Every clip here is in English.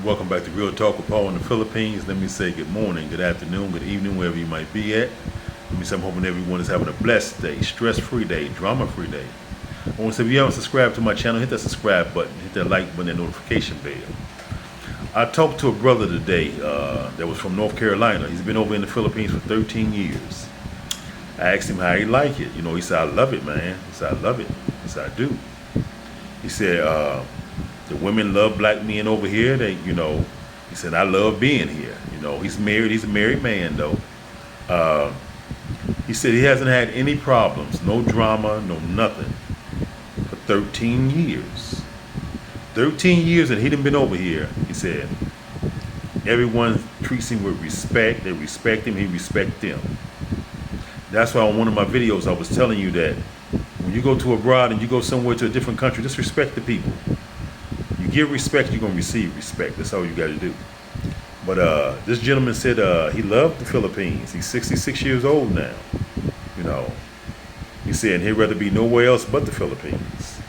Welcome back to Real Talk with Paul in the Philippines. Let me say good morning, good afternoon, good evening, wherever you might be at. Let me say I'm hoping everyone is having a blessed day, stress-free day, drama-free day. I want to say if you haven't subscribed to my channel, hit that subscribe button, hit that like button, and notification bell. I talked to a brother today that was from North Carolina. He's been over in the Philippines for 13 years. I asked him how he liked it. He said, I love it, man. He said, I love it. He said, I do. He said, the women love black men over here. He said, I love being here. He's married. He's a married man, though. He said he hasn't had any problems, no drama, no nothing for 13 years. 13 years and he done been over here. He said, everyone treats him with respect. They respect him. He respects them. That's why on one of my videos I was telling you that when you go to abroad and you go somewhere to a different country, just respect the people. You give respect, you're going to receive respect. That's all you got to do. But this gentleman said he loved the Philippines. He's 66 years old now. He said he'd rather be nowhere else but the Philippines.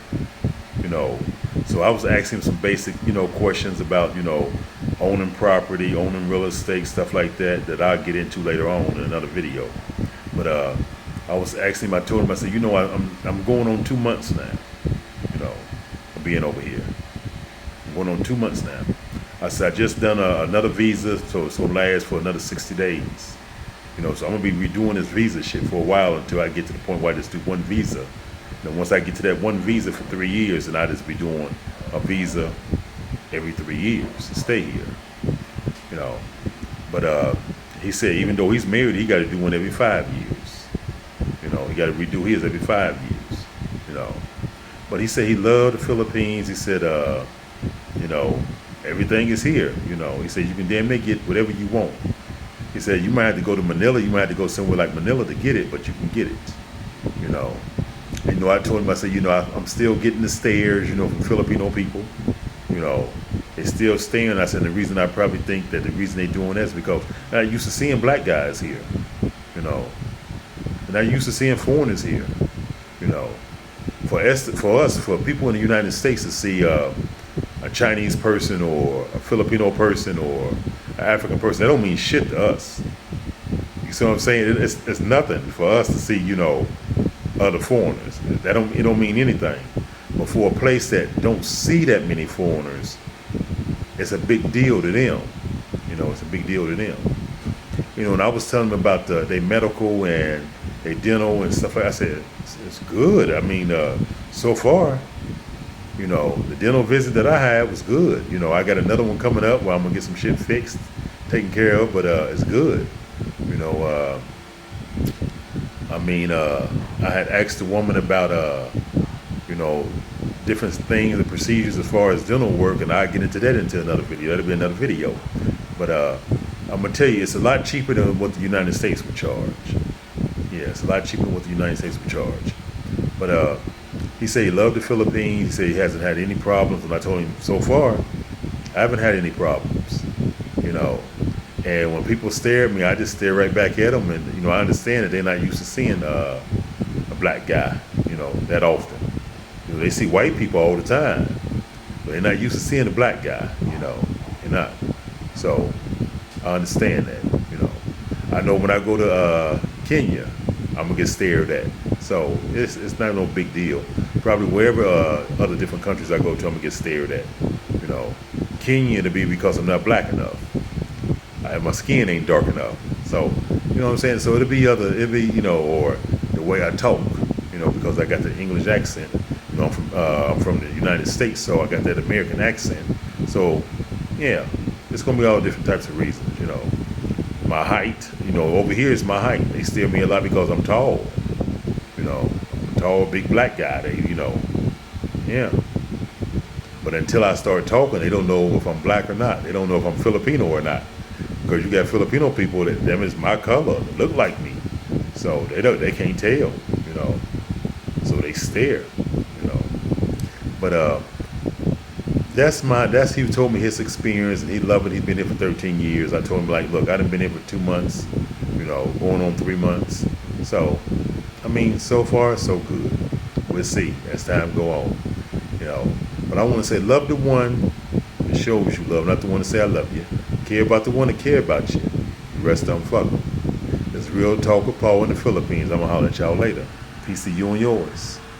So I was asking him some basic, questions about, owning property, owning real estate, stuff like that I'll get into later on in another video. But I was asking him, I told him, I said, I'm going on 2 months now, of being over here. I'm going on 2 months now. I said, I just done another visa, so it's going to last for another 60 days. So I'm going to be redoing this visa shit for a while until I get to the point where I just do one visa. And once I get to that one visa for 3 years, then I just be doing a visa every 3 years to stay here. But he said even though he's married, he got to do one every 5 years. He got to redo his every 5 years. But he said he loved the Philippines. He said, everything is here. He said you can damn near get whatever you want. He said you might have to go to Manila. You might have to go somewhere like Manila to get it, but you can get it. I told him, I said, I'm still getting the stares, from Filipino people. They still staring. I said, the reason I probably think that the reason they doing that is because they're not used to seeing black guys here. They're not used to seeing foreigners here. For people in the United States to see a Chinese person or a Filipino person or an African person, that don't mean shit to us. You see what I'm saying? It's nothing for us to see, other foreigners. It don't mean anything. But for a place that don't see that many foreigners, it's a big deal to them. It's a big deal to them. And I was telling them about their medical and their dental and stuff like that. I said, it's good. So far, the dental visit that I had was good. I got another one coming up where I'm going to get some shit fixed, taken care of, but it's good. I had asked the woman about, different things, the procedures as far as dental work, and I'll get into that into another video. That'll be another video. But I'm going to tell you, it's a lot cheaper than what the United States would charge. Yeah, it's a lot cheaper than what the United States would charge. But he said he loved the Philippines. He said he hasn't had any problems. And I told him, so far, I haven't had any problems. And when people stare at me, I just stare right back at them. And, I understand that they're not used to seeing a black guy, that often. They see white people all the time, but they're not used to seeing a black guy, they're not. So I understand that, I know when I go to Kenya, I'm gonna get stared at. So it's not no big deal. Probably wherever other different countries I go to, I'm gonna get stared at. Kenya to be because I'm not black enough. My skin ain't dark enough. So, what I'm saying? So it'll be or the way I talk, because I got the English accent. I'm from the United States, so I got that American accent. So, yeah, it's gonna be all different types of reasons, My height, over here is my height. They steer me a lot because I'm tall. I'm a tall, big black guy. Yeah. But until I start talking, they don't know if I'm black or not. They don't know if I'm Filipino or not. Because you got Filipino people that them is my color, look like me. So they can't tell, So they stare, But he told me his experience and he loved it. He's been here for 13 years. I told him, like, look, I done been here for 2 months, going on 3 months. So, so far so good. We'll see as time go on, But I want to say love the one, that shows you love, not the one to say I love you. Care about the one that care about you. The rest of them fuck them. It's Real Talk with Paul in the Philippines. I'm gonna holler at y'all later. Peace to you and yours.